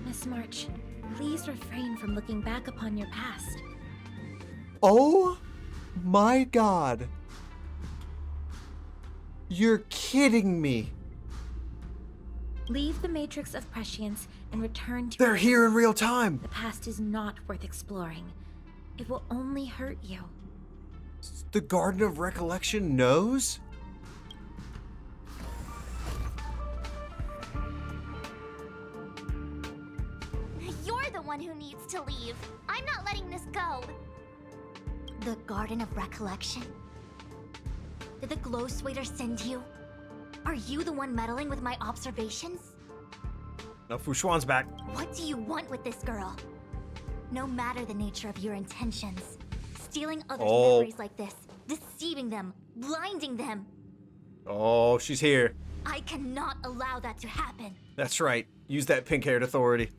Speaker 11: Miss March, please refrain from looking back upon your past.
Speaker 1: Oh my god. You're kidding me.
Speaker 11: Leave the Matrix of Prescience and return to...
Speaker 1: They're here in real time.
Speaker 11: The past is not worth exploring. It will only hurt you.
Speaker 1: The Garden of Recollection knows?
Speaker 3: You're the one who needs to leave. I'm not letting this go.
Speaker 2: The Garden of Recollection? Did the glow swader send you? Are you the one meddling with my observations?
Speaker 1: No, Fu Xuan's back.
Speaker 2: What do you want with this girl? No matter the nature of your intentions, stealing others' memories like this, deceiving them, blinding them.
Speaker 1: Oh, she's here.
Speaker 2: I cannot allow that to happen.
Speaker 1: That's right. Use that pink-haired authority.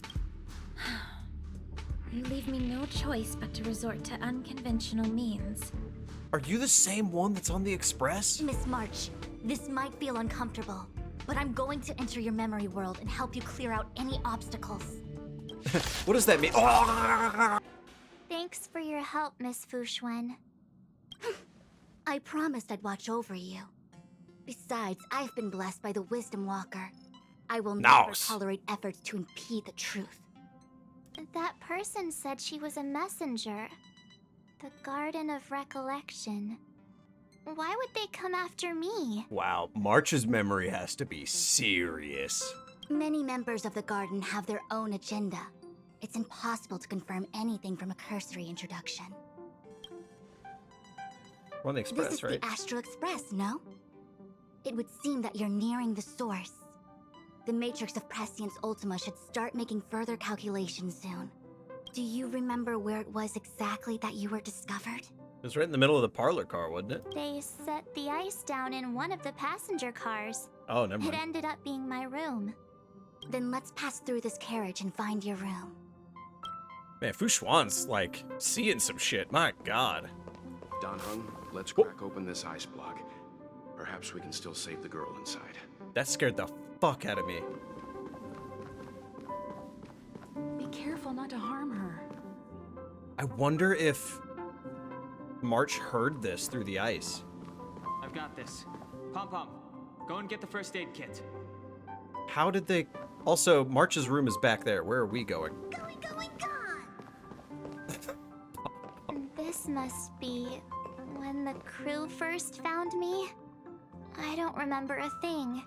Speaker 11: You leave me no choice but to resort to unconventional means.
Speaker 1: Are you the same one that's on the Express?
Speaker 2: Miss March, this might feel uncomfortable, but I'm going to enter your memory world and help you clear out any obstacles.
Speaker 1: What does that mean?
Speaker 3: Thanks for your help, Miss Fu Xuan.
Speaker 2: I promised I'd watch over you. Besides, I've been blessed by the Wisdom Walker. I will never tolerate efforts to impede the truth.
Speaker 3: That person said she was a messenger. The Garden of Recollection. Why would they come after me?
Speaker 1: Wow, March's memory has to be serious.
Speaker 2: Many members of the Garden have their own agenda. It's impossible to confirm anything from a cursory introduction.
Speaker 1: We're on the Express,
Speaker 2: this is
Speaker 1: right?
Speaker 2: the Astral Express, no? It would seem that you're nearing the source. The Matrix of Prescience Ultima should start making further calculations soon. Do you remember where it was exactly that you were discovered?
Speaker 1: It was right in the middle of the parlor car, wasn't it?
Speaker 3: They set the ice down in one of the passenger cars.
Speaker 1: Oh, never mind.
Speaker 3: It ended up being my room.
Speaker 2: Then let's pass through this carriage and find your room.
Speaker 1: Man, Fu Xuan's like seeing some shit. My god.
Speaker 4: Don Hung, let's crack open this ice block. Perhaps we can still save the girl inside.
Speaker 1: That scared the fuck out of me.
Speaker 13: Be careful not to harm her.
Speaker 1: I wonder if March heard this through the ice.
Speaker 10: I've got this. Pom-Pom, go and get the first aid kit.
Speaker 1: How did they... Also, March's room is back there. Where are we going?
Speaker 3: This must be when the crew first found me. I don't remember a thing.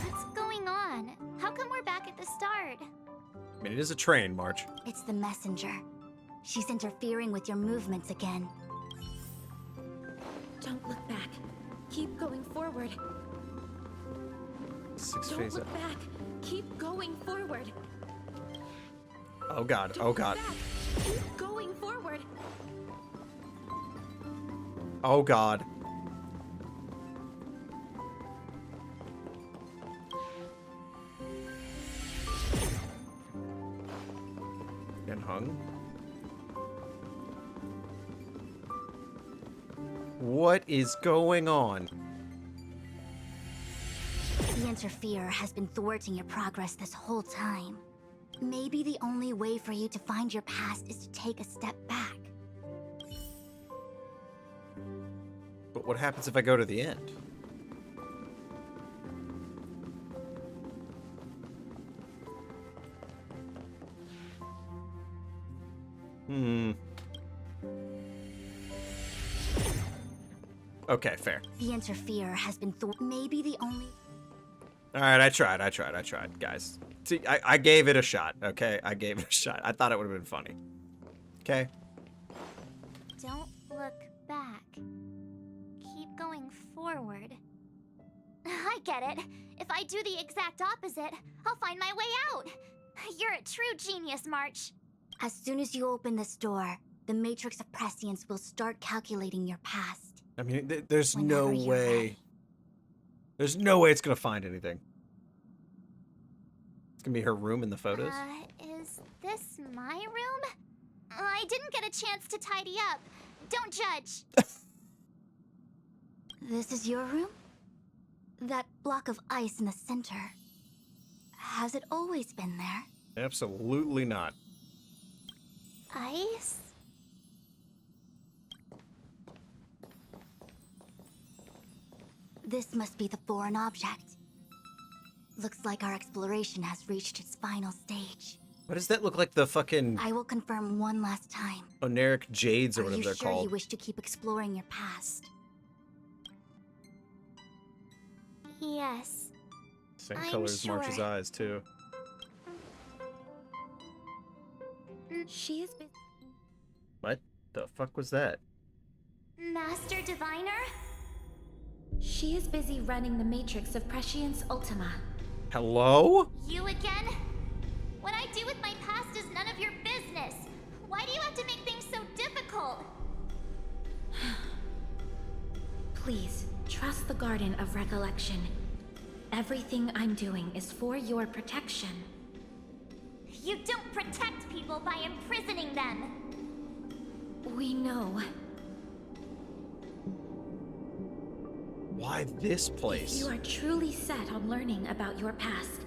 Speaker 3: What's going on? How come we're back at the start?
Speaker 1: I mean, it is a train, March.
Speaker 2: It's the messenger. She's interfering with your movements again.
Speaker 11: Don't look back. Keep going forward. Don't look back. Keep going forward.
Speaker 1: Oh god, oh god.
Speaker 11: Keep going forward.
Speaker 1: Oh god. Getting hung? What is going on?
Speaker 2: The Interferer has been thwarting your progress this whole time. Maybe the only way for you to find your past is to take a step back.
Speaker 1: But what happens if I go to the end? Okay, fair.
Speaker 2: The Interferer has been maybe the only...
Speaker 1: Alright, I tried, guys. See, I gave it a shot, okay? I gave it a shot. I thought it would have been funny. Okay?
Speaker 3: Don't look back. Keep going forward. I get it. If I do the exact opposite, I'll find my way out. You're a true genius, March.
Speaker 2: As soon as you open this door, the Matrix of Prescience will start calculating your past.
Speaker 1: I mean, there's no
Speaker 2: Whenever you're
Speaker 1: way.
Speaker 2: ready.
Speaker 1: There's no way it's gonna find anything. It's gonna be her room in the photos.
Speaker 3: Is this my room? I didn't get a chance to tidy up. Don't judge.
Speaker 2: This is your room? That block of ice in the center. Has it always been there?
Speaker 1: Absolutely not.
Speaker 3: Ice?
Speaker 2: This must be the foreign object. Looks like our exploration has reached its final stage.
Speaker 1: What does that look like? The fucking
Speaker 2: I will confirm one last time.
Speaker 1: Oneric Jades or
Speaker 2: Are
Speaker 1: whatever
Speaker 2: you
Speaker 1: they're
Speaker 2: sure
Speaker 1: called.
Speaker 2: you wish to keep exploring your past?
Speaker 3: Yes.
Speaker 1: Same
Speaker 3: I'm
Speaker 1: color as March's
Speaker 3: sure.
Speaker 1: eyes too.
Speaker 7: She is
Speaker 1: What the fuck was that?
Speaker 3: Master Diviner?
Speaker 7: She is busy running the Matrix of Prescience Ultima.
Speaker 1: Hello?
Speaker 3: You again? What I do with my past is none of your business. Why do you have to make things so difficult?
Speaker 7: Please, trust the Garden of Recollection. Everything I'm doing is for your protection.
Speaker 3: You don't protect people by imprisoning them.
Speaker 7: We know.
Speaker 1: Why this
Speaker 7: If
Speaker 1: place?
Speaker 7: you are truly set on learning about your past,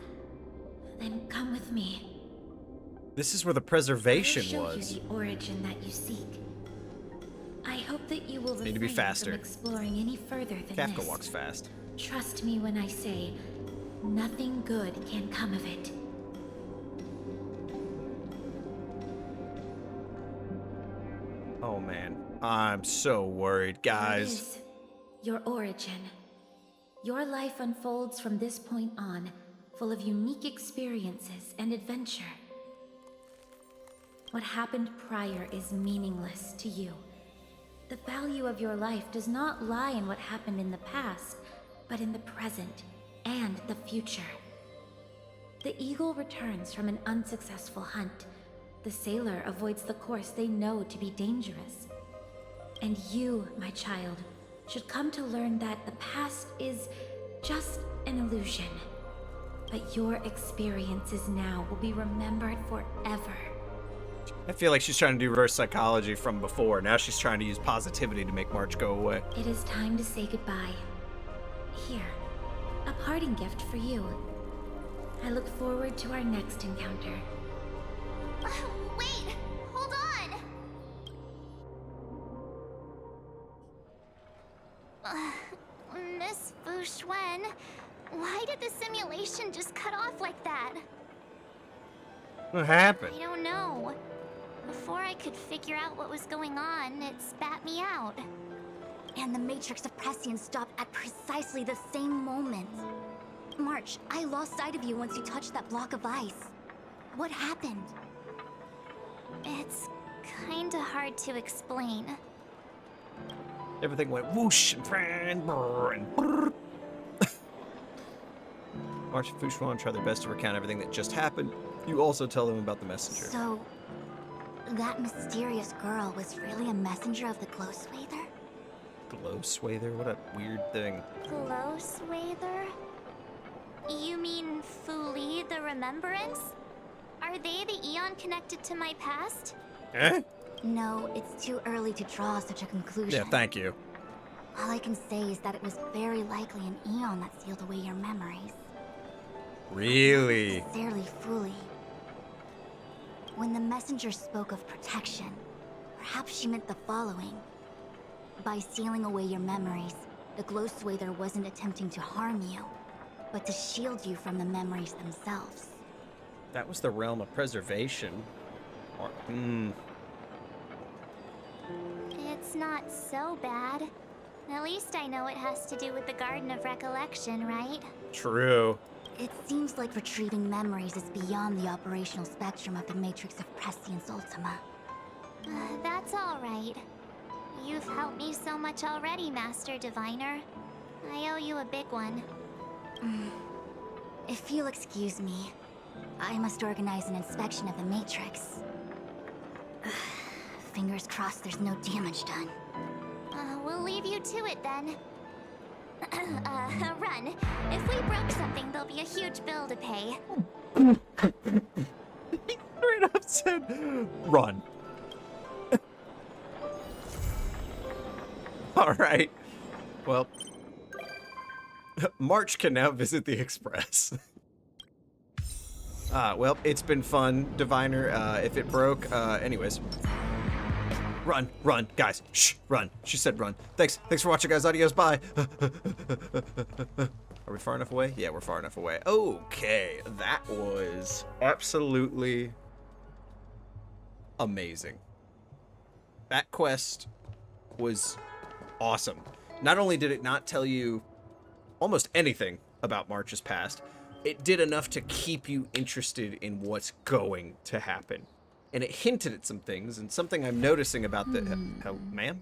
Speaker 7: then come with me.
Speaker 1: This is where the
Speaker 7: I will
Speaker 1: preservation
Speaker 7: show
Speaker 1: was.
Speaker 7: you the origin that you seek. I hope that you will
Speaker 1: Need to be
Speaker 7: refrain
Speaker 1: faster.
Speaker 7: from exploring any further than
Speaker 1: Kafka
Speaker 7: this.
Speaker 1: walks fast.
Speaker 7: Trust me when I say, nothing good can come of it.
Speaker 1: Oh man, I'm so worried,
Speaker 7: Here it
Speaker 1: guys.
Speaker 7: is, your origin. Your life unfolds from this point on, full of unique experiences and adventure. What happened prior is meaningless to you. The value of your life does not lie in what happened in the past, but in the present and the future. The eagle returns from an unsuccessful hunt. The sailor avoids the course they know to be dangerous. And you, my child, should come to learn that the past is just an illusion. But your experiences now will be remembered forever.
Speaker 1: I feel like she's trying to do reverse psychology from before. Now she's trying to use positivity to make March go away.
Speaker 7: It is time to say goodbye. Here, a parting gift for you. I look forward to our next encounter.
Speaker 3: Wait! Hold on! Miss Fu Xuan, why did the simulation just cut off like that?
Speaker 1: What happened?
Speaker 3: I don't know. Before I could figure out what was going on, it spat me out.
Speaker 2: And the Matrix of Prescience stopped at precisely the same moment. March, I lost sight of you once you touched that block of ice. What happened?
Speaker 3: It's kinda hard to explain.
Speaker 1: Everything went whoosh and brrr and brrr. March and Fu Xuan try their best to recount everything that just happened. You also tell them about the messenger.
Speaker 2: So, that mysterious girl was really a messenger of the glow swather?
Speaker 1: Glow swather? What a weird thing.
Speaker 3: Glow swather? You mean Fu Li the Remembrance? Are they the Eon connected to my past?
Speaker 1: Eh?
Speaker 2: No, it's too early to draw such a conclusion.
Speaker 1: Yeah, thank you.
Speaker 2: All I can say is that it was very likely an Eon that sealed away your memories.
Speaker 1: Really?
Speaker 2: Not necessarily fully. When the messenger spoke of protection, perhaps she meant the following. By sealing away your memories, the glow swather wasn't attempting to harm you, but to shield you from the memories themselves.
Speaker 1: That was the realm of preservation.
Speaker 3: It's not so bad. At least I know it has to do with the Garden of Recollection, right?
Speaker 1: True.
Speaker 2: It seems like retrieving memories is beyond the operational spectrum of the Matrix of Prescience Ultima.
Speaker 3: That's all right. You've helped me so much already, Master Diviner. I owe you a big one.
Speaker 2: If you'll excuse me, I must organize an inspection of the Matrix. Fingers crossed there's no damage done.
Speaker 3: We'll leave you to it then. Run. If we broke something, there'll be a huge bill to pay.
Speaker 1: He straight up said, run. All right. Well, March can now visit the Express. Well, it's been fun, Diviner. If it broke, anyways. Run, run, guys. Shh, run. She said run. Thanks for watching, guys. Adios, bye. Are we far enough away? Yeah, we're far enough away. Okay, that was absolutely amazing. That quest was awesome. Not only did it not tell you almost anything about March's past, it did enough to keep you interested in what's going to happen. And it hinted at some things, and something I'm noticing about the... ma'am?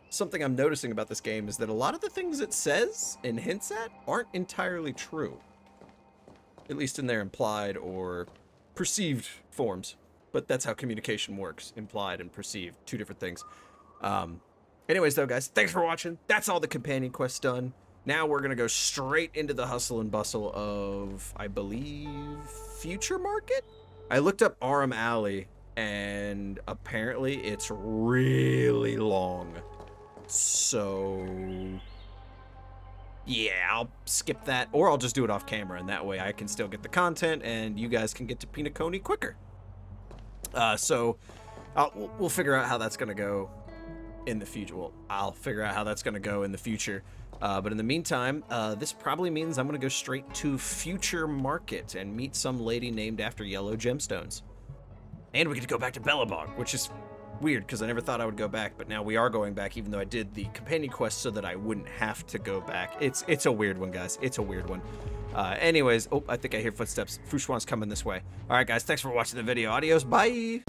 Speaker 1: Something I'm noticing about this game is that a lot of the things it says and hints at aren't entirely true. At least in their implied or perceived forms. But that's how communication works. Implied and perceived. Two different things. Anyways, though, guys, thanks for watching. That's all the companion quests done. Now we're going to go straight into the hustle and bustle of, I believe, Future Market? I looked up Aram Alley, and apparently it's really long. So, yeah, I'll skip that, or I'll just do it off camera, and that way I can still get the content, and you guys can get to Pinacone quicker. So, we'll figure out how that's going to go in the future. Well, I'll figure out how that's going to go in the future. But in the meantime, this probably means I'm going to go straight to Future Market and meet some lady named after yellow gemstones. And we get to go back to Belobog, which is weird because I never thought I would go back, but now we are going back even though I did the companion quest so that I wouldn't have to go back. It's a weird one, guys. It's a weird one. Anyways, I think I hear footsteps. Fu Xuan's coming this way. All right, guys, thanks for watching the video. Adios. Bye.